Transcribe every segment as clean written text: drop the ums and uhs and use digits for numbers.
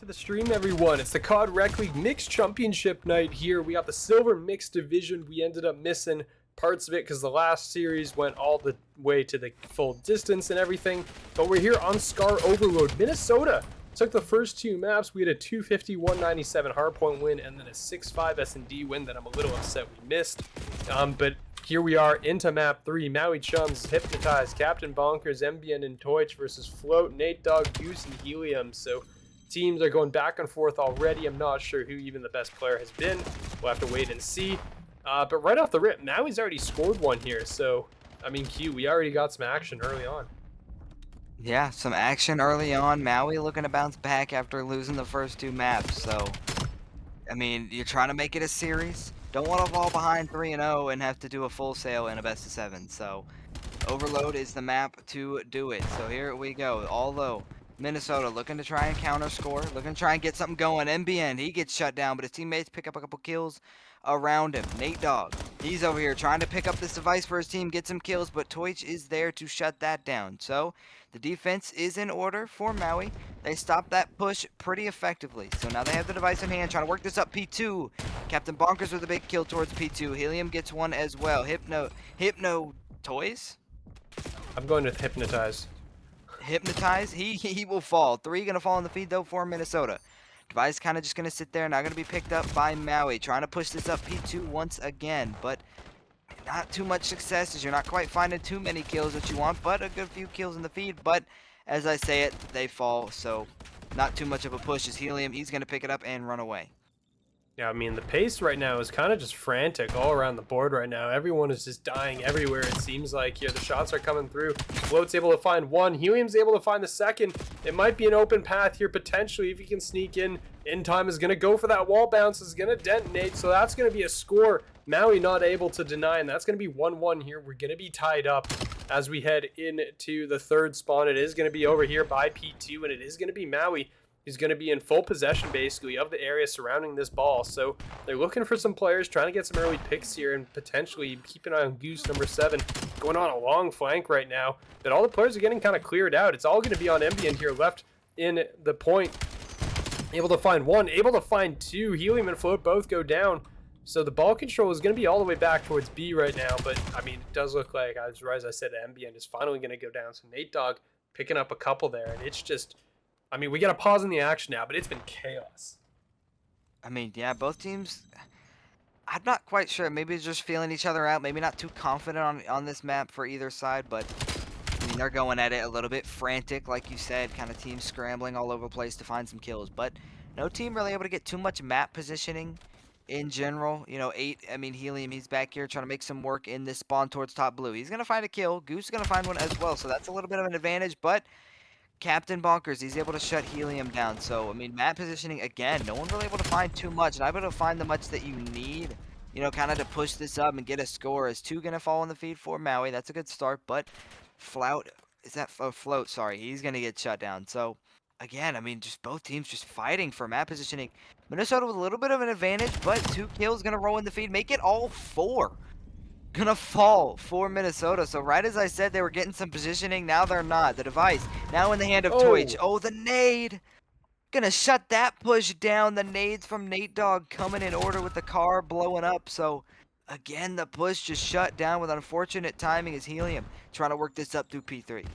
to the stream, everyone. It's the COD Rec League Mixed Championship night here. We got the Silver Mixed Division. We ended up missing parts of it because the last series went all the way to the full distance and everything. But we're here on Scar Overload. Minnesota took the first two maps. We had a 250-197 hardpoint win and then a 6-5 S&D win that I'm a little upset we missed. But here we are into map 3. Maui Chums, Hypnotized, Captain Bonkers, MBN and Toich versus Float, Nate Dogg, Goose, and Helium. So teams are going back and forth already. I'm not sure who even the best player has been. We'll have to wait and see. But right off the rip, Maui's already scored one here. So, I mean, Q, we already got some action early on. Yeah, some action early on. Maui looking to bounce back after losing the first two maps. So, I mean, you're trying to make it a series. Don't want to fall behind 3-0 and have to do a full sale in a best of 7. So, Overload is the map to do it. So here we go. All low. Minnesota looking to try and counter score. Looking to try and get something going. MBN, he gets shut down, but his teammates pick up a couple kills around him. Nate Dogg, he's over here trying to pick up this device for his team, get some kills, but Toich is there to shut that down. So the defense is in order for Maui. They stopped that push pretty effectively. So now they have the device in hand, trying to work this up. P2, Captain Bonkers with a big kill towards P2. Helium gets one as well. Hypno Toys? I'm going to Hypnotize. Hypnotize, he will fall. 3 gonna fall in the feed though for Minnesota. Device kind of just gonna sit there, not gonna be picked up by Maui. Trying to push this up P2 once again, but not too much success as you're not quite finding too many kills that you want, but a good few kills in the feed. But as I say it, they fall, so not too much of a push as Helium. He's gonna pick it up and run away. Yeah, I mean, the pace right now is kind of just frantic all around the board right now. Everyone is just dying everywhere, it seems like. Here, the shots are coming through. Float's able to find one. Helium's able to find the second. It might be an open path here, potentially, if he can sneak in. In time is going to go for that wall bounce. Is going to detonate, so that's going to be a score. Maui not able to deny, and that's going to be 1-1 here. We're going to be tied up as we head into the third spawn. It is going to be over here by P2, and it is going to be Maui. He's going to be in full possession, basically, of the area surrounding this ball. So they're looking for some players, trying to get some early picks here, and potentially keep an eye on Goose, number 7, going on a long flank right now. But all the players are getting kind of cleared out. It's all going to be on MBN here, left in the point. Able to find one, able to find two. Helium and Float both go down. So the ball control is going to be all the way back towards B right now. But, I mean, it does look like, as I said, MBN is finally going to go down. So Nate Dogg picking up a couple there, and it's just... I mean, we got to pause in the action now, but it's been chaos. I mean, yeah, both teams, I'm not quite sure. Maybe it's just feeling each other out. Maybe not too confident on this map for either side, but I mean, they're going at it a little bit frantic, like you said, kind of teams scrambling all over the place to find some kills. But no team really able to get too much map positioning in general. You know, Helium, he's back here trying to make some work in this spawn towards top blue. He's going to find a kill. Goose is going to find one as well, so that's a little bit of an advantage, but Captain Bonkers, he's able to shut Helium down. So, I mean, map positioning, again, no one really able to find too much. Not able to find the much that you need, you know, kind of to push this up and get a score. Is 2 going to fall in the feed for Maui. That's a good start, but Float, sorry, he's going to get shut down. So, again, I mean, just both teams just fighting for map positioning. Minnesota with a little bit of an advantage, but 2 kills going to roll in the feed. Make it all 4. Gonna fall for Minnesota. So right as I said they were getting some positioning, now they're not. The device now in the hand of Toich. Oh, the nade. Gonna shut that push down. The nades from Nate Dogg coming in order with the car blowing up. So again, the push just shut down with unfortunate timing as Helium trying to work this up through P3.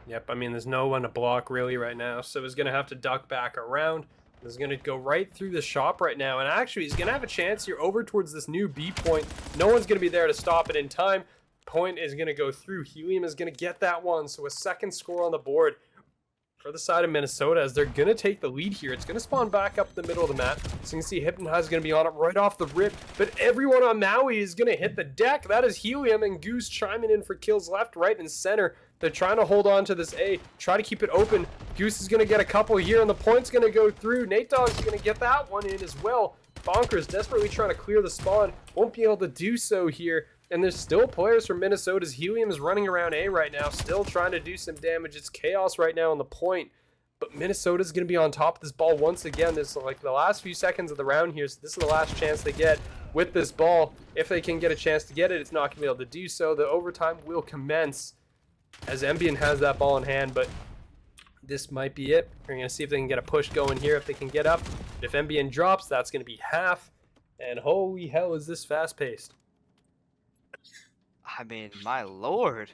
Yep, I mean, there's no one to block really right now, so he's gonna have to duck back around. He's going to go right through the shop right now. And actually, he's going to have a chance here over towards this new B point. No one's going to be there to stop it in time. Point is going to go through. Helium is going to get that one. So a second score on the board for the side of Minnesota as they're going to take the lead here. It's going to spawn back up the middle of the map. So you can see Hypnotize is going to be on it right off the rip. But everyone on Maui is going to hit the deck. That is Helium and Goose chiming in for kills left, right, and center. They're trying to hold on to this A, try to keep it open. Goose is going to get a couple here, and the point's going to go through. Nate Dogg's going to get that one in as well. Bonkers desperately trying to clear the spawn. Won't be able to do so here. And there's still players from Minnesota's. Helium is running around A right now, still trying to do some damage. It's chaos right now on the point. But Minnesota's going to be on top of this ball once again. This is like the last few seconds of the round here, so this is the last chance they get with this ball. If they can get a chance to get it, it's not going to be able to do so. The overtime will commence as MBN has that ball in hand, but this might be it. We're going to see if they can get a push going here, if they can get up. But if MBN drops, that's going to be half. And holy hell, is this fast-paced. I mean, my lord.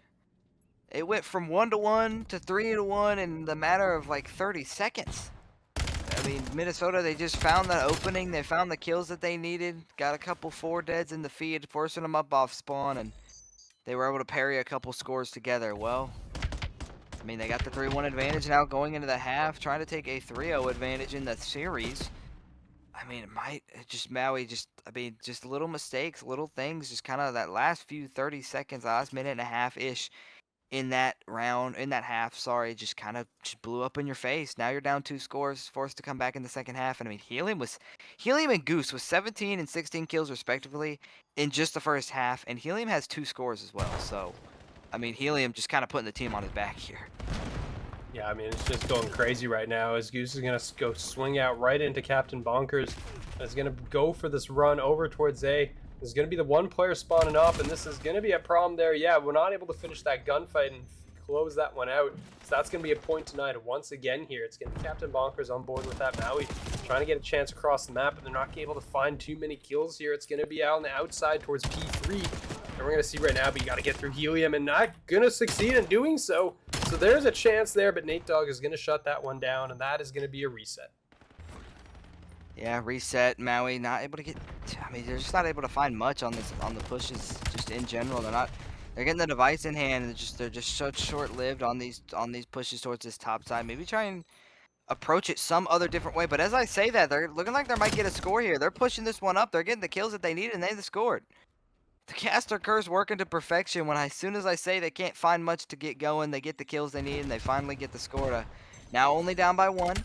It went from 1-1 to 3-1 in the matter of like 30 seconds. I mean, Minnesota, they just found the opening. They found the kills that they needed. Got a couple 4 deads in the feed, forcing them up off spawn, and they were able to parry a couple scores together. Well, I mean, they got the 3-1 advantage now going into the half, trying to take a 3-0 advantage in the series. I mean, Maui I mean, just little mistakes, little things, just kind of that last few 30 seconds, last minute and a half-ish in that half, sorry, just kind of blew up in your face. Now you're down 2 scores, forced to come back in the second half. And I mean, Helium and Goose was 17 and 16 kills respectively in just the first half, and Helium has 2 scores as well. So, I mean, Helium just kind of putting the team on his back here. Yeah, I mean, it's just going crazy right now as Goose is going to go swing out right into Captain Bonkers. Is going to go for this run over towards A. There's going to be the 1 player spawning up, and this is going to be a problem there. Yeah, we're not able to finish that gunfight and close that one out. So that's going to be a point tonight once again here. It's going to be Captain Bonkers on board with that Maui, trying to get a chance across the map, but they're not able to find too many kills here. It's going to be out on the outside towards P3. And we're going to see right now, but you got to get through Helium, and not going to succeed in doing so. So there's a chance there, but Nate Dogg is going to shut that one down, and that is going to be a reset. Yeah, reset. Maui not able to get. I mean, they're just not able to find much on the pushes. Just in general, they're getting the device in hand, and they're just so short-lived on these pushes towards this top side. Maybe try and approach it some other different way. But as I say that, they're looking like they might get a score here. They're pushing this one up. They're getting the kills that they need, and they scored. The caster curse working to perfection. As soon as I say they can't find much to get going, they get the kills they need, and they finally get the score to now only down by 1.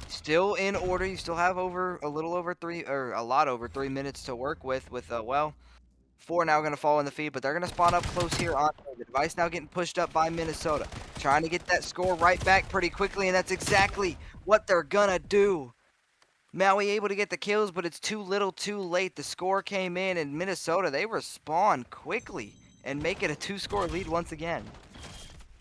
Still in order. You still have a lot over 3 minutes to work with well, 4 now going to fall in the feed, but they're going to spawn up close here on the device now getting pushed up by Minnesota. Trying to get that score right back pretty quickly, and that's exactly what they're going to do. Maui able to get the kills, but it's too little too late. The score came in, and Minnesota, they respond quickly and make it a 2-score lead once again.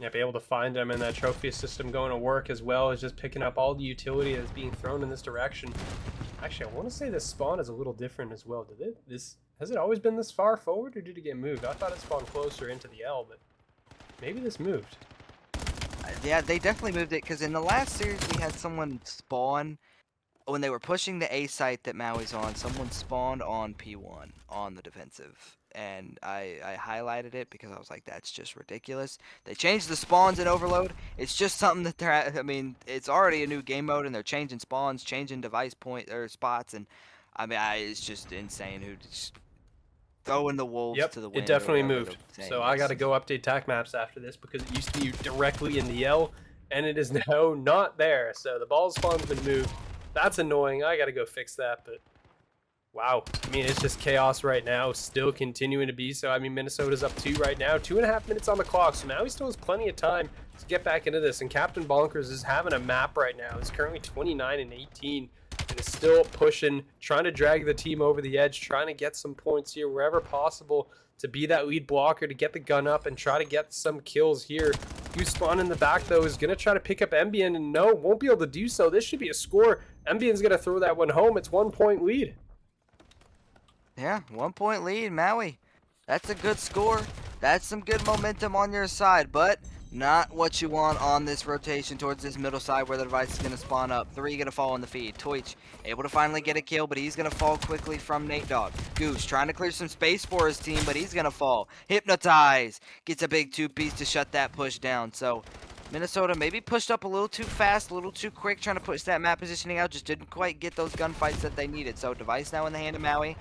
Yeah, be able to find them, and that trophy system going to work as well as just picking up all the utility that's being thrown in this direction. Actually, I want to say this spawn is a little different as well. Has it always been this far forward, or did it get moved? I thought it spawned closer into the L, but maybe this moved. Yeah, they definitely moved it, because in the last series we had someone spawn when they were pushing the A site that Maui's on. Someone spawned on P1 on the defensive. And I highlighted it because I was like, that's just ridiculous. They changed the spawns in Overload. It's just something that I mean, it's already a new game mode, and they're changing spawns, changing device spots, and I mean, it's just insane. Who just throwing the wolves to the wind. It definitely moved. So I got to go update TAC maps after this because it used to be directly in the L, and it is now not there. So the ball spawn's been moved. That's annoying. I got to go fix that, but. Wow, I mean, it's just chaos right now, still continuing to be so. I mean, Minnesota's up 2 right now, 2.5 minutes on the clock, so now he still has plenty of time to get back into this. And Captain Bonkers is having a map right now. He's currently 29 and 18 and is still pushing, trying to drag the team over the edge, trying to get some points here wherever possible to be that lead blocker, to get the gun up and try to get some kills here. Who's spawned in the back, though, is going to try to pick up Ambien, and no, won't be able to do so. This should be a score. Ambien's going to throw that one home. It's 1-point lead. Yeah, 1-point lead, Maui. That's a good score. That's some good momentum on your side, but not what you want on this rotation towards this middle side where the device is going to spawn up. 3 going to fall in the feed. Toich able to finally get a kill, but he's going to fall quickly from Nate Dogg. Goose trying to clear some space for his team, but he's going to fall. Hypnotize gets a big 2-piece to shut that push down. So Minnesota maybe pushed up a little too fast, a little too quick, trying to push that map positioning out. Just didn't quite get those gunfights that they needed. So device now in the hand of Maui.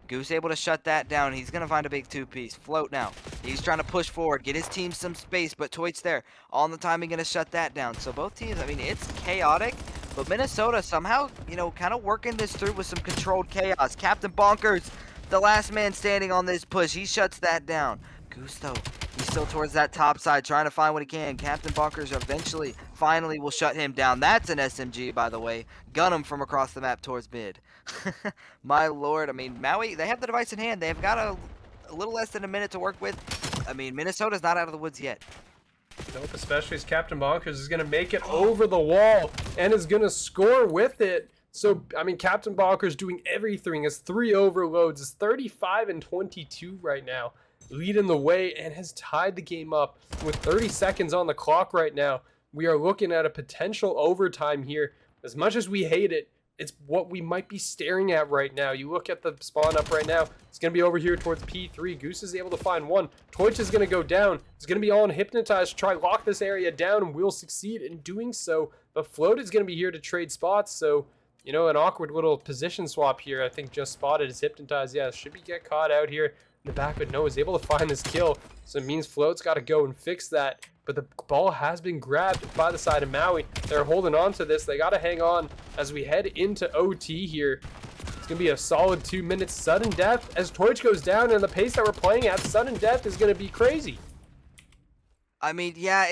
Goose able to shut that down. He's going to find a big 2-piece. Float now. He's trying to push forward, get his team some space, but Toit's there. On the timing, going to shut that down. So both teams, I mean, it's chaotic, but Minnesota somehow, you know, kind of working this through with some controlled chaos. Captain Bonkers, the last man standing on this push. He shuts that down. Goose, though, he's still towards that top side, trying to find what he can. Captain Bonkers eventually, finally will shut him down. That's an SMG, by the way. Gun him from across the map towards mid. My lord, I mean, Maui, they have the device in hand. They've got a little less than a minute to work with. I mean, Minnesota's not out of the woods yet. Nope, especially as Captain Bonkers is going to make it over the wall and is going to score with it. So, I mean, Captain Bonkers doing everything. Has 3 overloads, is 35 and 22 right now, leading the way, and has tied the game up with 30 seconds on the clock right now. We are looking at a potential overtime here. As much as we hate it, it's what we might be staring at right now. You look at the spawn up right now. It's going to be over here towards P3. Goose is able to find one. Twitch is going to go down. It's going to be all on Hypnotize to try lock this area down, and will succeed in doing so. But Float is going to be here to trade spots, so, you know, an awkward little position swap here. I think just spotted is Hypnotize. Yeah, should be get caught out here in the back, but no, is able to find this kill. So it means Float's got to go and fix that. But the ball has been grabbed by the side of Maui. They're holding on to this. They got to hang on as we head into OT here. It's going to be a solid 2 minutes. Sudden death as Torch goes down, and the pace that we're playing at, sudden death is going to be crazy. I mean, yeah,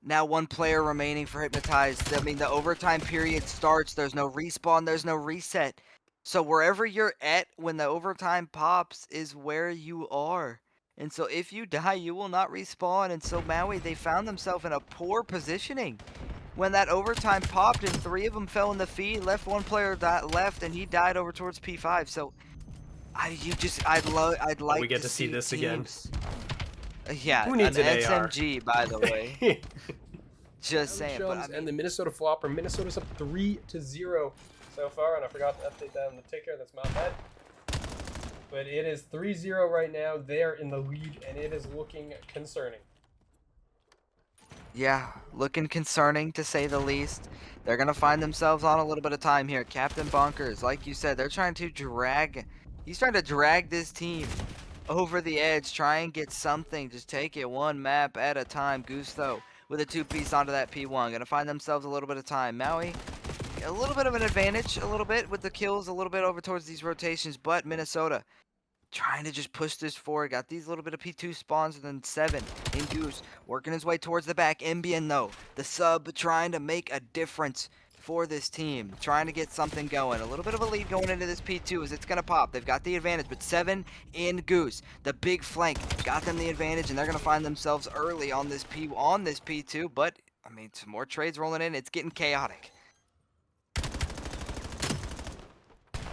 now 1 player remaining for Hypnotized. I mean, the overtime period starts. There's no respawn. There's no reset. So wherever you're at when the overtime pops is where you are. And so if you die, you will not respawn. And so Maui, they found themselves in a poor positioning. When that overtime popped and 3 of them fell in the feed, left 1 player left, and he died over towards P5. So I'd like we get to see this teams. again. Yeah, Who needs an SMG, by the way. Just Maui saying. Chums But, I mean, and the Minnesota Floppr. Minnesota's up 3-0 so far, and I forgot to update that on the ticker. That's my bad. But it is 3-0 right now. They're in the lead, and it is looking concerning. yeah, looking concerning to say the least. They're going to find themselves on a little bit of time here. Captain Bonkers, like you said, they're trying to drag. He's trying to drag this team over the edge, try and get something. Just take it 1 map at a time. Goose, though, with a 2-piece onto that P1. Going to find themselves a little bit of time. Maui, a little bit of an advantage, a little bit with the kills, a little bit over towards these rotations, but Minnesota trying to just push this forward. Got these little bit of P2 spawns, and then 7 in Goose working his way towards the back. Ambien, though, the sub, trying to make a difference for this team, trying to get something going. A little bit of a lead going into this P2 as it's going to pop. They've got the advantage, but 7 in Goose, the big flank, got them the advantage, and they're going to find themselves early on this P2. But I mean, some more trades rolling in. It's getting chaotic.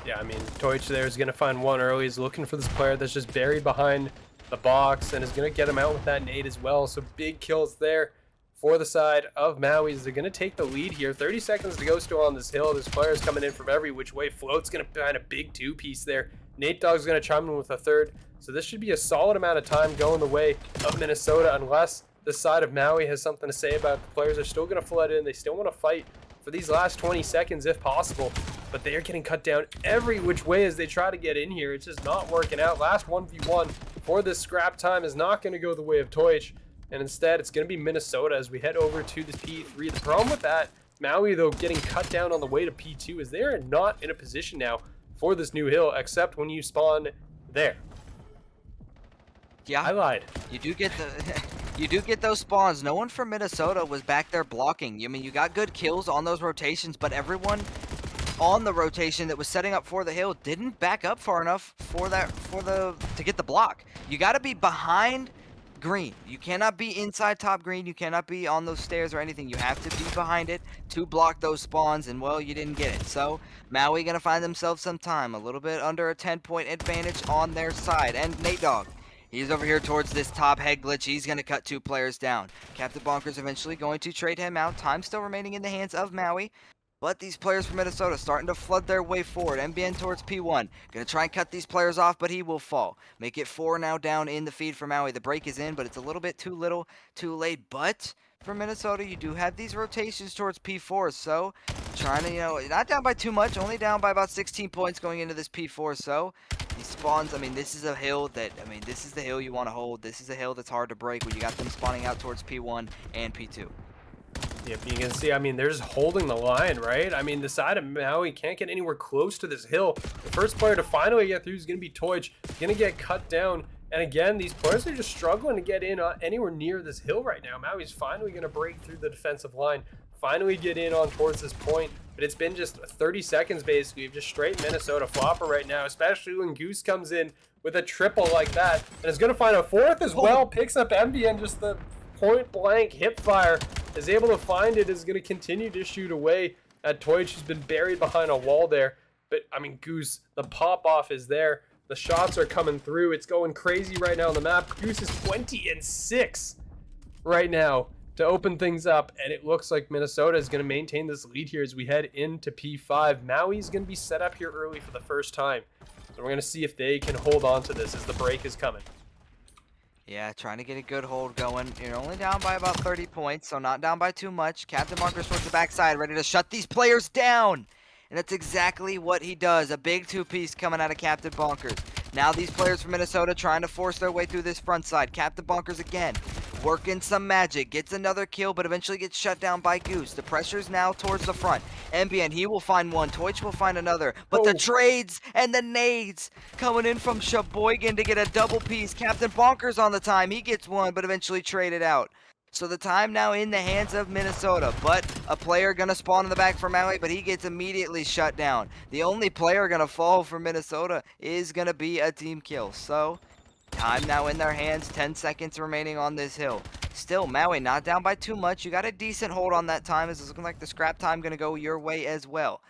Yeah, I mean, Deutsch there is going to find one early. He's looking for this player that's just buried behind the box and is going to get him out with that nade as well. So big kills there for the side of Maui's. They're going to take the lead here. 30 seconds to go still on this hill. This player's coming in from every which way. Float's going to find a big 2-piece there. Nate Dogg's going to chime in with a 3rd. So this should be a solid amount of time going the way of Minnesota, unless the side of Maui has something to say about it. The players are still going to flood in. They still want to fight for these last 20 seconds if possible. But they are getting cut down every which way as they try to get in here. It's just not working out. Last 1v1 for this scrap time is not going to go the way of Deutsch. And instead, it's going to be Minnesota as we head over to this P3. The problem with that, Maui, though, getting cut down on the way to P2 is they're not in a position now for this new hill, except when you spawn there. Yeah, I lied. You do get the... You do get those spawns. No one from Minnesota was back there blocking. I mean, you got good kills on those rotations, but everyone on the rotation that was setting up for the hill didn't back up far enough to get the block. You got to be behind green. You cannot be inside top green. You cannot be on those stairs or anything. You have to be behind it to block those spawns, and well, you didn't get it. So Maui gonna find themselves some time, a little bit under a 10-point advantage on their side. And Nate Dogg, he's over here towards this top head glitch. He's going to cut 2 players down. Captain Bonkers eventually going to trade him out. Time still remaining in the hands of Maui. But these players from Minnesota starting to flood their way forward. MBN towards P1. Going to try and cut these players off, but he will fall. Make it 4 now down in the feed for Maui. The break is in, but it's a little bit too little, too late. But for Minnesota, you do have these rotations towards P4. So trying to, you know, not down by too much. Only down by about 16 points going into this P4. So these spawns, I mean, this is a hill that, I mean, this is the hill you want to hold. This is a hill that's hard to break when you got them spawning out towards P1 and P2. Yep, you can see, I mean, they're just holding the line, right? I mean, the side of Maui can't get anywhere close to this hill. The first player to finally get through is going to be Toij. Going to get cut down. And again, these players are just struggling to get in anywhere near this hill right now. Maui's finally going to break through the defensive line, finally get in on towards this point. But it's been just 30 seconds, basically, of just straight Minnesota Floppr right now, especially when Goose comes in with a triple like that. And is going to find a 4th as well. Picks up MB and just the point blank hip fire. Is able to find it, is going to continue to shoot away at Toich, who's been buried behind a wall there. But, I mean, Goose, the pop-off is there. The shots are coming through. It's going crazy right now on the map. Goose is 20-6 right now to open things up. And it looks like Minnesota is going to maintain this lead here as we head into P5. Maui's going to be set up here early for the first time. So we're going to see if they can hold on to this as the break is coming. Yeah, trying to get a good hold going. You're only down by about 30 points, so not down by too much. Captain Bunkers towards the backside, ready to shut these players down. And that's exactly what he does. A big two-piece coming out of Captain Bonkers. Now these players from Minnesota trying to force their way through this front side. Captain Bonkers again, working some magic. Gets another kill, but eventually gets shut down by Goose. The pressure's now towards the front. MBN, he will find one. Toich will find another. But the trades and the nades coming in from Sheboygan to get a double piece. Captain Bonkers on the time. He gets one, but eventually traded out. So the time now in the hands of Minnesota, but a player going to spawn in the back for Maui, but he gets immediately shut down. The only player going to fall for Minnesota is going to be a team kill. So time now in their hands, 10 seconds remaining on this hill. Still, Maui not down by too much. You got a decent hold on that time. It's looking like the scrap time going to go your way as well.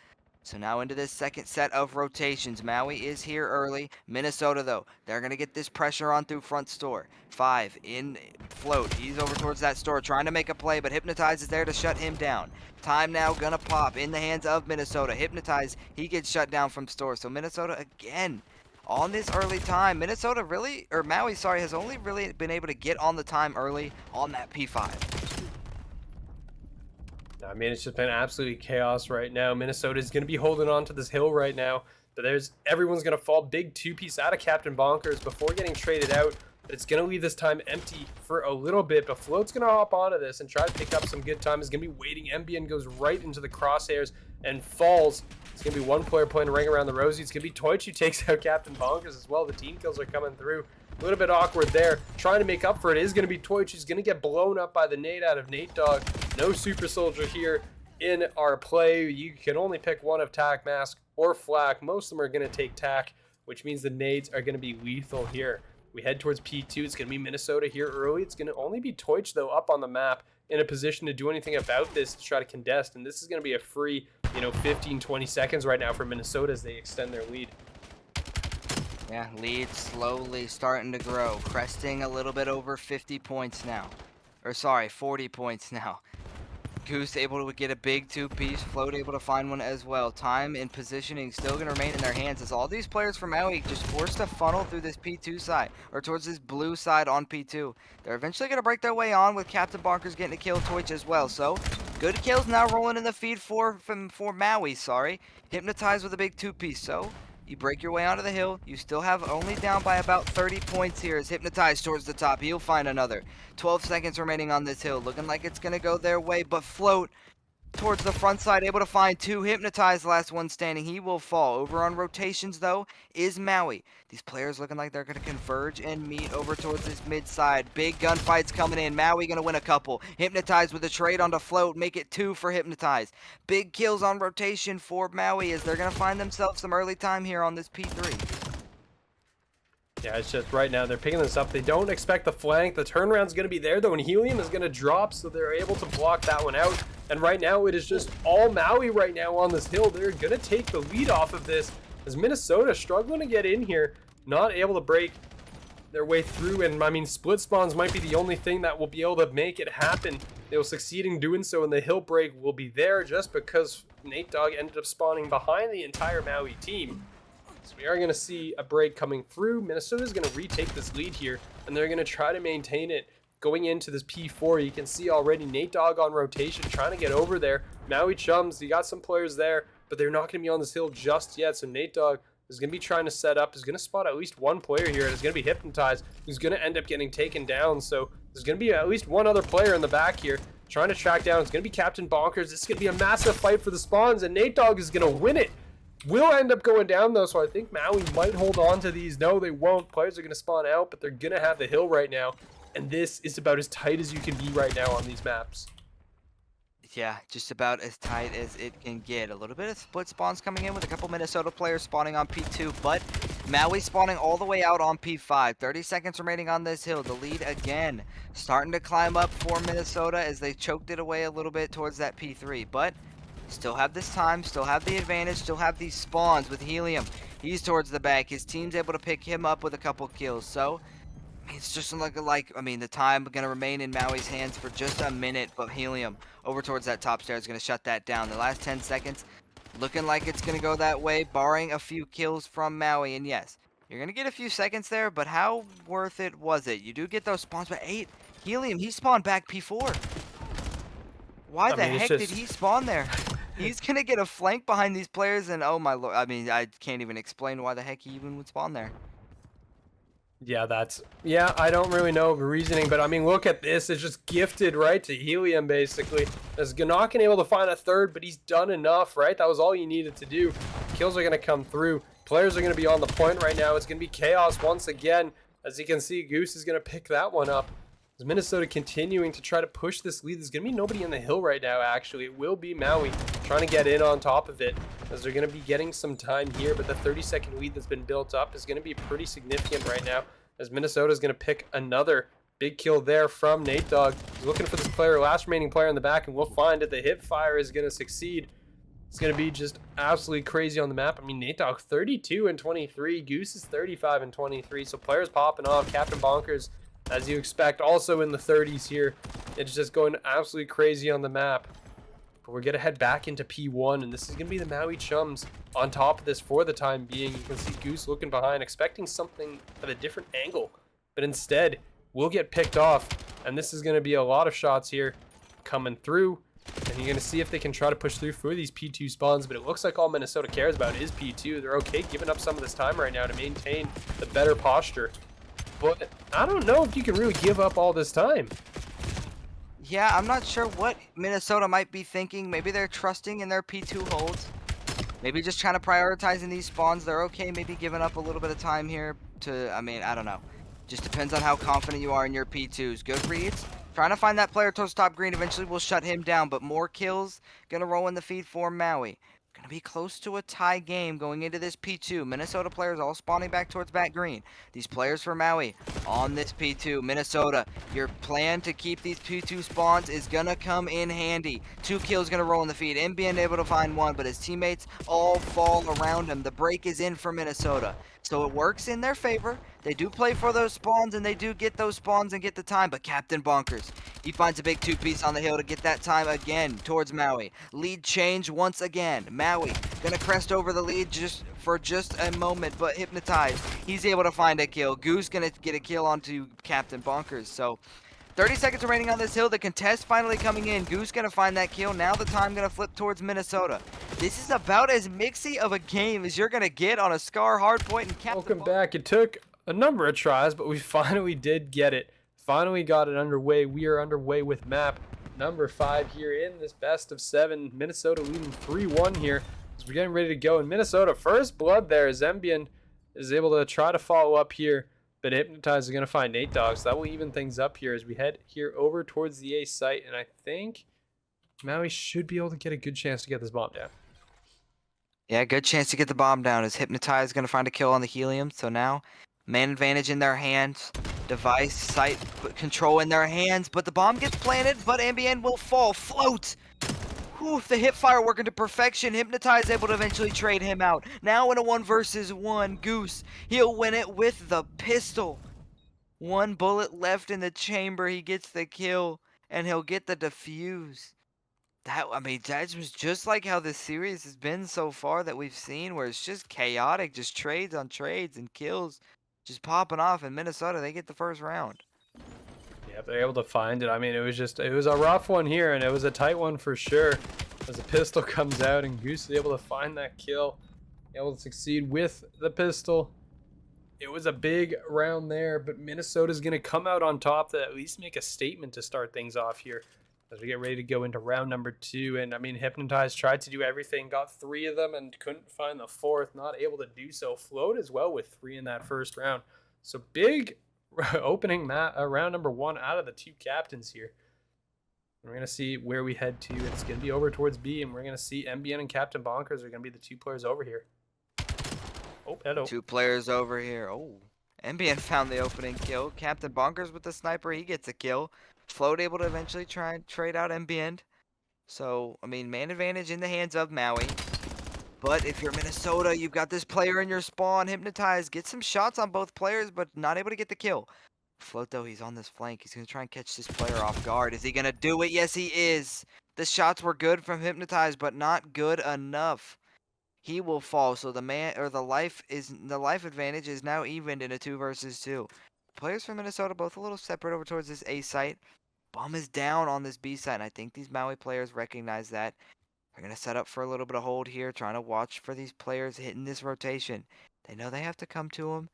So now into this second set of rotations. Maui is here early. Minnesota, though, they're going to get this pressure on through front store. 5 in float. He's over towards that store trying to make a play, but Hypnotize is there to shut him down. Time now going to pop in the hands of Minnesota. Hypnotize, he gets shut down from store. So Minnesota again on this early time. Minnesota really, or Maui, sorry, has only really been able to get on the time early on that P5. I mean, it's just been absolutely chaos right now. Minnesota is going to be holding on to this hill right now. But everyone's going to fall. Big two-piece out of Captain Bonkers before getting traded out. But it's going to leave this time empty for a little bit. But Float's going to hop onto this and try to pick up some good time. He's going to be waiting. MBN goes right into the crosshairs and falls. It's going to be one player playing a ring around the rosy. It's going to be Toich who takes out Captain Bonkers as well. The team kills are coming through. A little bit awkward there. Trying to make up for it is going to be Toich. He's going to get blown up by the nade out of Nate Dogg. No Super Soldier here in our play. You can only pick one of Tac, Mask, or Flak. Most of them are going to take Tac, which means the nades are going to be lethal here. We head towards P2. It's going to be Minnesota here early. It's going to only be Toich, though, up on the map in a position to do anything about this to try to contest. And this is going to be a free, 15, 20 seconds right now for Minnesota as they extend their lead. Yeah, lead slowly starting to grow, cresting a little bit over 50 points now. Or sorry, 40 points now. Goose able to get a big two-piece, Float able to find one as well. Time and positioning still going to remain in their hands as all these players from Maui just forced to funnel through this P2 side, or towards this blue side on P2. They're eventually going to break their way on with Captain Bonkers getting a kill Toich as well. So, good kills now rolling in the feed for Maui, sorry. Hypnotized with a big two-piece, so you break your way onto the hill. You still have only down by about 30 points here as Hypnotized towards the top. He'll find another. 12 seconds remaining on this hill. Looking like it's going to go their way, but Float towards the front side, able to find 2. Hypnotized, last one standing. He will fall. Over on rotations, though, is Maui. These players looking like they're going to converge and meet over towards this mid side. Big gunfights coming in. Maui going to win a couple. Hypnotized with a trade onto Float. Make it 2 for Hypnotized. Big kills on rotation for Maui as they're going to find themselves some early time here on this P3. Yeah, it's just right now they're picking this up. They don't expect the flank. The turnaround's going to be there, though, and Helium is going to drop, so they're able to block that one out. And right now, it is just all Maui right now on this hill. They're going to take the lead off of this as Minnesota struggling to get in here, not able to break their way through. And, I mean, split spawns might be the only thing that will be able to make it happen. They will succeed in doing so, and the hill break will be there just because Nate Dogg ended up spawning behind the entire Maui team. So we are going to see a break coming through. Minnesota's going to retake this lead here, and they're going to try to maintain it going into this P4. You can see already Nate Dogg on rotation trying to get over there. Maui Chums, you got some players there, but they're not going to be on this hill just yet. So Nate Dogg is going to be trying to set up, is going to spot at least one player here, and is going to be Hypnotized, who's going to end up getting taken down. So there's going to be at least one other player in the back here trying to track down. It's going to be Captain Bonkers. It's going to be a massive fight for the spawns, and Nate Dogg is going to win it. Will end up going down, though, so I think Maui might hold on to these. No, they won't. Players are going to spawn out, but they're going to have the hill right now. And this is about as tight as you can be right now on these maps. Yeah, just about as tight as it can get. A little bit of split spawns coming in with a couple Minnesota players spawning on P2, but Maui spawning all the way out on P5. 30 seconds remaining on this hill. The lead again starting to climb up for Minnesota as they choked it away a little bit towards that P3. But still have this time, still have the advantage, still have these spawns with Helium. He's towards the back. His team's able to pick him up with a couple kills. So it's just I mean, the time going to remain in Maui's hands for just a minute, but Helium over towards that top stair is going to shut that down. The last 10 seconds looking like it's going to go that way, barring a few kills from Maui. And yes, you're going to get a few seconds there, but how worth it was it? You do get those spawns, but 8, Helium, he spawned back P4. Why the heck did he spawn there? He's going to get a flank behind these players, and oh my lord, I mean, I can't even explain why the heck he even would spawn there. Yeah, I don't really know the reasoning, but I mean, look at this. It's just gifted right to Helium, basically. As Ganakin able to find a third, but he's done enough, right? That was all you needed to do. Kills are going to come through. Players are going to be on the point right now. It's going to be chaos once again. As you can see, Goose is going to pick that one up. As Minnesota continuing to try to push this lead, there's going to be nobody in the hill right now, actually. It will be Maui trying to get in on top of it, as they're going to be getting some time here, but the 30-second lead that's been built up is going to be pretty significant right now, as Minnesota is going to pick another big kill there from Nate Dogg. He's looking for this player, last remaining player in the back, and we'll find it. The hip fire is going to succeed. It's going to be just absolutely crazy on the map. I mean, Nate Dogg 32 and 23. Goose is 35 and 23. So players popping off. Captain Bonkers, as you expect, also in the 30s here. It's just going absolutely crazy on the map. But we're going to head back into P1, and this is going to be the Maui Chums on top of this for the time being. You can see Goose looking behind, expecting something at a different angle. But instead, we'll get picked off, and this is going to be a lot of shots here coming through. And you're going to see if they can try to push through for these P2 spawns, but it looks like all Minnesota cares about is P2. They're okay giving up some of this time right now to maintain the better posture. But I don't know if you can really give up all this time. Yeah, I'm not sure what Minnesota might be thinking. Maybe they're trusting in their P2 holds. Maybe just trying to prioritize in these spawns. They're okay maybe giving up a little bit of time here to, I mean, I don't know. Just depends on how confident you are in your P2s. Good reads. Trying to find that player towards top green. Eventually will shut him down, but more kills gonna roll in the feed for Maui. Gonna be close to a tie game going into this P2. Minnesota players all spawning back towards back green. These players for Maui on this P2. Minnesota, your plan to keep these P2 spawns is gonna come in handy. 2 kills gonna roll in the feed. MBN able to find 1, but his teammates all fall around him. The break is in for Minnesota. So it works in their favor. They do play for those spawns, and they do get those spawns and get the time. But Captain Bonkers, he finds a big 2-piece on the hill to get that time again towards Maui. Lead change once again. Maui gonna crest over the lead for just a moment, but Hypnotized, he's able to find a kill. Goose gonna get a kill onto Captain Bonkers. So 30 seconds remaining on this hill. The contest finally coming in. Goose gonna find that kill. Now the time gonna flip towards Minnesota. This is about as mixy of a game as you're gonna get on a Scar hardpoint and Captain. Welcome back. It took a number of tries, but we finally did get it. Finally got it underway. We are underway with map number 5 here in this best of 7. Minnesota leading 3-1 here as we're getting ready to go. In Minnesota, first blood there. Zambian is able to try to follow up here, but Hypnotize is going to find Nate Dogg, so that will even things up here as we head here over towards the A site, and I think Maui should be able to get a good chance to get this bomb down. Yeah, good chance to get the bomb down as Hypnotize is going to find a kill on the Helium. So now, man advantage in their hands, device, site control in their hands, but the bomb gets planted, but Ambien will fall, float! Whew, the hip fire working to perfection. Hypnotize able to eventually trade him out. Now in a 1 versus 1, Goose, he'll win it with the pistol. 1 bullet left in the chamber, he gets the kill, and he'll get the defuse. That was just like how this series has been so far that we've seen, where it's just chaotic, just trades on trades and kills just popping off. In Minnesota, they get the first round. Yeah, they're able to find it. I mean, it was a rough one here, and it was a tight one for sure. As the pistol comes out, and Goose is able to find that kill, able to succeed with the pistol. It was a big round there, but Minnesota's going to come out on top to at least make a statement to start things off here as we get ready to go into round number 2. And I mean, Hypnotize tried to do everything, got 3 of them and couldn't find the 4th, not able to do so. Float as well with 3 in that first round. So big opening round number 1 out of the 2 captains here. And we're going to see where we head to. It's going to be over towards B, and we're going to see MBN and Captain Bonkers are going to be the 2 players over here. Oh, hello. 2 players over here. Oh, NBN found the opening kill. Captain Bonkers with the sniper. He gets a kill. Float able to eventually try and trade out NBN. So, I mean, man advantage in the hands of Maui. But if you're Minnesota, you've got this player in your spawn, Hypnotize. Get some shots on both players, but not able to get the kill. Float, though, he's on this flank. He's going to try and catch this player off guard. Is he going to do it? Yes, he is. The shots were good from Hypnotize, but not good enough. He will fall. So the life advantage is now evened in a 2 versus 2. Players from Minnesota both a little separate over towards this A site. Bomb is down on this B site, and I think these Maui players recognize that. They're going to set up for a little bit of hold here, trying to watch for these players hitting this rotation. They know they have to come to them.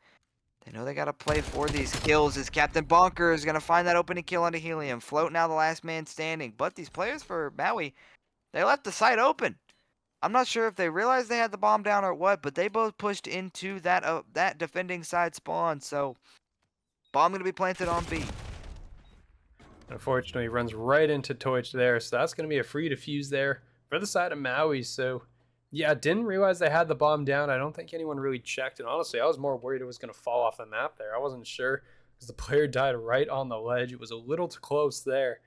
They know they got to play for these kills. As Captain Bonker is going to find that opening kill onto Helium. Float now the last man standing. But these players for Maui, they left the site open. I'm not sure if they realized they had the bomb down or what, but they both pushed into that defending side spawn. So, bomb going to be planted on B. Unfortunately, he runs right into Toich there, so that's going to be a free defuse there for the side of Maui. So, yeah, didn't realize they had the bomb down. I don't think anyone really checked, and honestly, I was more worried it was going to fall off the map there. I wasn't sure because the player died right on the ledge. It was a little too close there,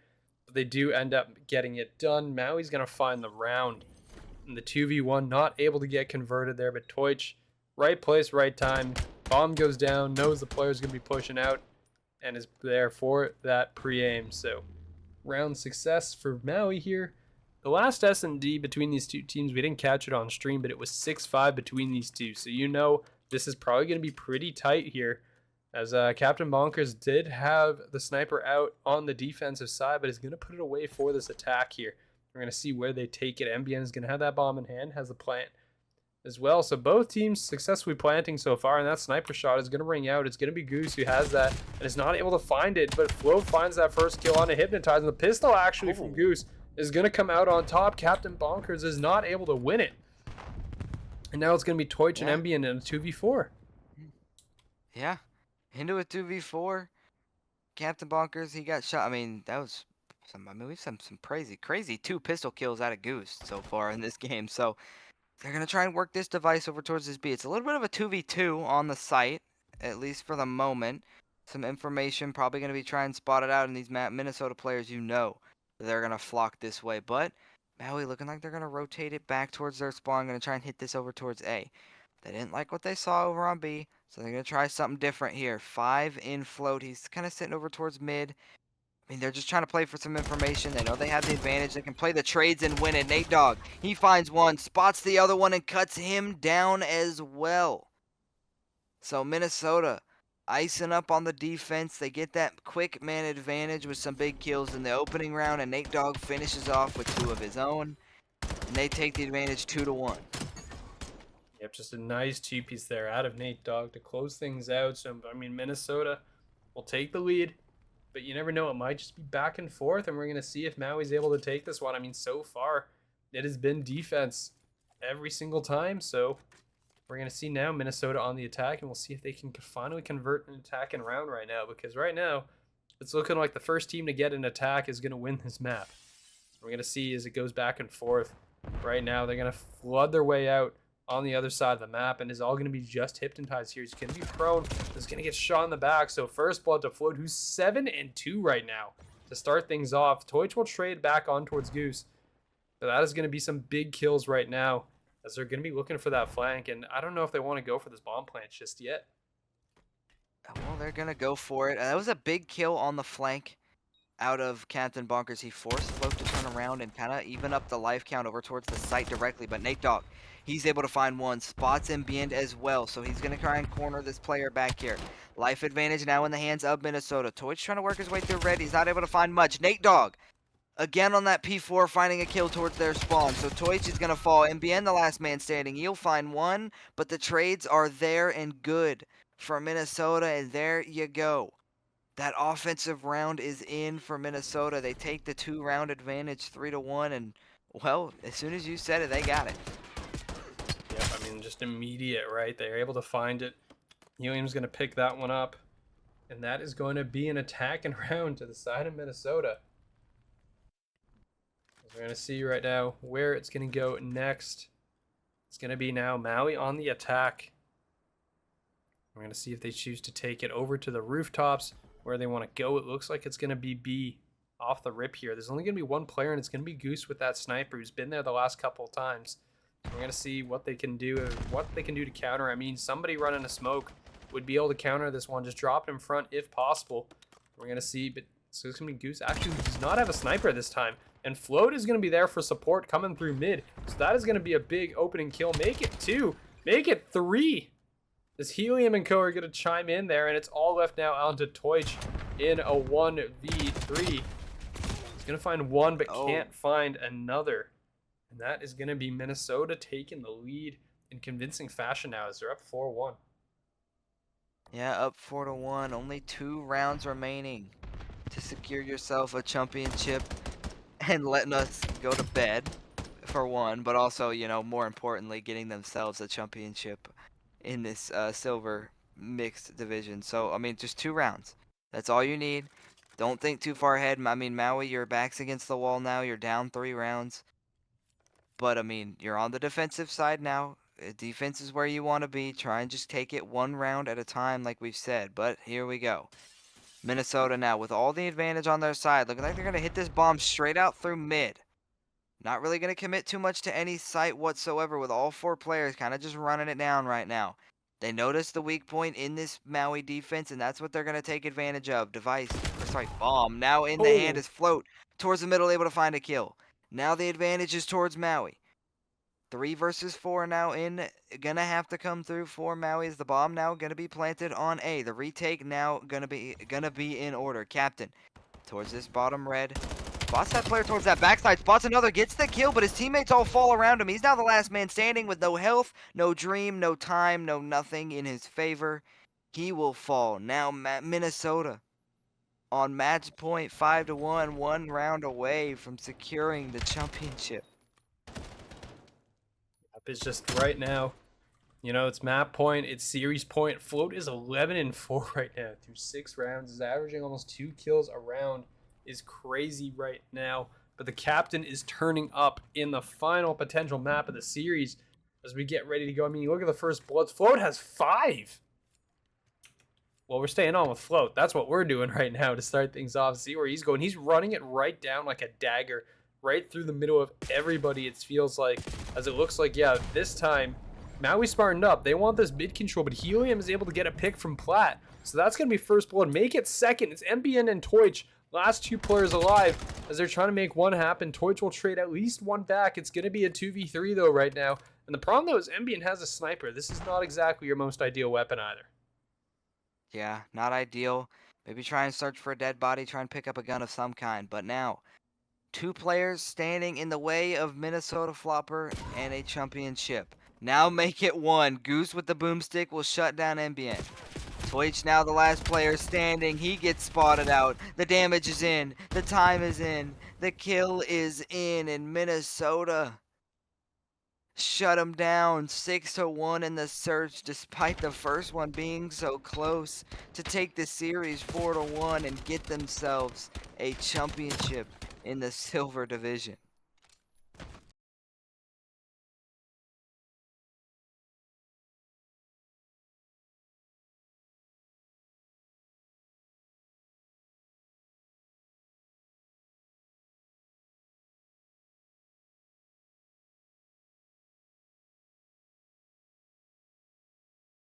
but they do end up getting it done. Maui's going to find the round. And the 2v1 not able to get converted there, but Toich, right place, right time. Bomb goes down, knows the player's going to be pushing out, and is there for that pre-aim. So, round success for Maui here. The last S&D between these two teams, we didn't catch it on stream, but it was 6-5 between these two. So you know this is probably going to be pretty tight here, as Captain Bonkers did have the sniper out on the defensive side, but is going to put it away for this attack here. We're going to see where they take it. MBN is going to have that bomb in hand, has the plant as well. So both teams successfully planting so far, and that sniper shot is going to ring out. It's going to be Goose who has that and is not able to find it, but Flo finds that first kill on a Hypnotize, and the pistol actually from Goose is going to come out on top. Captain Bonkers is not able to win it. And now it's going to be Toich and MBN in a 2v4. Yeah, into a 2v4. Captain Bonkers, he got shot. I mean, that was we've some crazy 2 pistol kills out of Goose so far in this game. So they're going to try and work this device over towards this B. It's a little bit of a 2v2 on the site, at least for the moment. Some information probably going to be trying to spot it out in these Minnesota players. You know they're going to flock this way. But Maui looking like they're going to rotate it back towards their spawn. Going to try and hit this over towards A. They didn't like what they saw over on B, so they're going to try something different here. 5 in float. He's kind of sitting over towards mid. I mean, they're just trying to play for some information. They know they have the advantage. They can play the trades and win it. Nate Dogg, he finds one, spots the other one, and cuts him down as well. So Minnesota icing up on the defense. They get that quick man advantage with some big kills in the opening round, and Nate Dogg finishes off with 2 of his own. And they take the advantage 2-1. Yep, just a nice 2-piece there out of Nate Dogg to close things out. So, I mean, Minnesota will take the lead. But you never know, it might just be back and forth, and we're going to see if Maui's able to take this one. I mean, so far, it has been defense every single time, so we're going to see now Minnesota on the attack, and we'll see if they can finally convert an attack and round right now, because right now, it's looking like the first team to get an attack is going to win this map. We're going to see as it goes back and forth. Right now, they're going to flood their way out on the other side of the map, and is all going to be just Hypnotized here. He's going to be prone. He's going to get shot in the back. So first blood to Float, who's 7-2 right now to start things off. Toich will trade back on towards Goose. But that is going to be some big kills right now, as they're going to be looking for that flank. And I don't know if they want to go for this bomb plant just yet. Well, they're going to go for it. That was a big kill on the flank out of Captain Bonkers. He forced Float to turn around and kind of even up the life count over towards the site directly. But Nate Dogg, he's able to find one. Spots NBN as well. So he's going to try and corner this player back here. Life advantage now in the hands of Minnesota. Toich trying to work his way through red. He's not able to find much. Nate Dogg, again on that P4, finding a kill towards their spawn. So Toich is going to fall. NBN, the last man standing. He'll find one, but the trades are there and good for Minnesota. And there you go. That offensive round is in for Minnesota. They take the 2-round advantage 3-1, and well, as soon as you said it, they got it. Yep, I mean, just immediate, right? They're able to find it. Helium's going to pick that one up, and that is going to be an attack and round to the side of Minnesota. We're going to see right now where it's going to go next. It's going to be now Maui on the attack. We're going to see if they choose to take it over to the rooftops where they want to go. It looks like it's going to be B off the rip here. There's only going to be one player, and it's going to be Goose with that sniper who's been there the last couple of times. We're going to see what they can do to counter. I mean, somebody running a smoke would be able to counter this one. Just drop it in front if possible. We're going to see, but so it's going to be Goose. Actually, does not have a sniper this time. And Float is going to be there for support coming through mid. So that is going to be a big opening kill. Make it 2. Make it 3. As Helium and Co are going to chime in there, and it's all left now out to Toich in a 1v3. He's going to find one, but can't find another. And that is going to be Minnesota taking the lead in convincing fashion now as they're up 4-1. Yeah, up 4-1. Only 2 rounds remaining to secure yourself a championship and letting us go to bed for one, but also, you know, more importantly, getting themselves a championship in this silver mixed division. So, I mean, just 2 rounds. That's all you need. Don't think too far ahead. I mean, Maui, your back's against the wall now. You're down 3 rounds. But, I mean, you're on the defensive side now. Defense is where you want to be. Try and just take it 1 round at a time like we've said. But here we go. Minnesota now with all the advantage on their side. Looking like they're going to hit this bomb straight out through mid. Not really going to commit too much to any site whatsoever with all 4 players kind of just running it down right now. They notice the weak point in this Maui defense, and that's what they're going to take advantage of. Bomb. Now in the hand is Float. Towards the middle, able to find a kill. Now the advantage is towards Maui. 3 versus 4 now in. Gonna have to come through for Maui. Is the bomb now gonna be planted on A? The retake now gonna be in order. Captain towards this bottom red. Spots that player towards that backside. Spots another. Gets the kill, but his teammates all fall around him. He's now the last man standing with no health, no dream, no time, no nothing in his favor. He will fall. Now Minnesota on match point 5-1. 1 round away from securing the championship. It's just right now, you know, it's map point, it's series point. Float is 11-4 right now through 6 rounds. Is averaging almost 2 kills a round. Is crazy right now. But the captain is turning up in the final potential map of the series as we get ready to go. I mean, you look at the first bloods. Float has 5. Well, we're staying on with Float. That's what we're doing right now to start things off. See where he's going. He's running it right down like a dagger, right through the middle of everybody, it feels like, as it looks like, yeah, this time, Maui smartened up. They want this mid control, but Helium is able to get a pick from Platt. So that's going to be first blood. Make it second. It's MBN and Toich, last 2 players alive, as they're trying to make one happen. Toich will trade at least 1 back. It's going to be a 2v3, though, right now. And the problem, though, is MBN has a sniper. This is not exactly your most ideal weapon, either. Yeah, not ideal. Maybe try and search for a dead body, try and pick up a gun of some kind. But now, 2 players standing in the way of Minnesota Floppr and a championship. Now make it 1. Goose with the boomstick will shut down NBN. Twitch now the last player standing. He gets spotted out. The damage is in. The time is in. The kill is in. And Minnesota shut him down 6-1 in the search, despite the first one being so close, to take the series 4-1 and get themselves a championship in the silver division.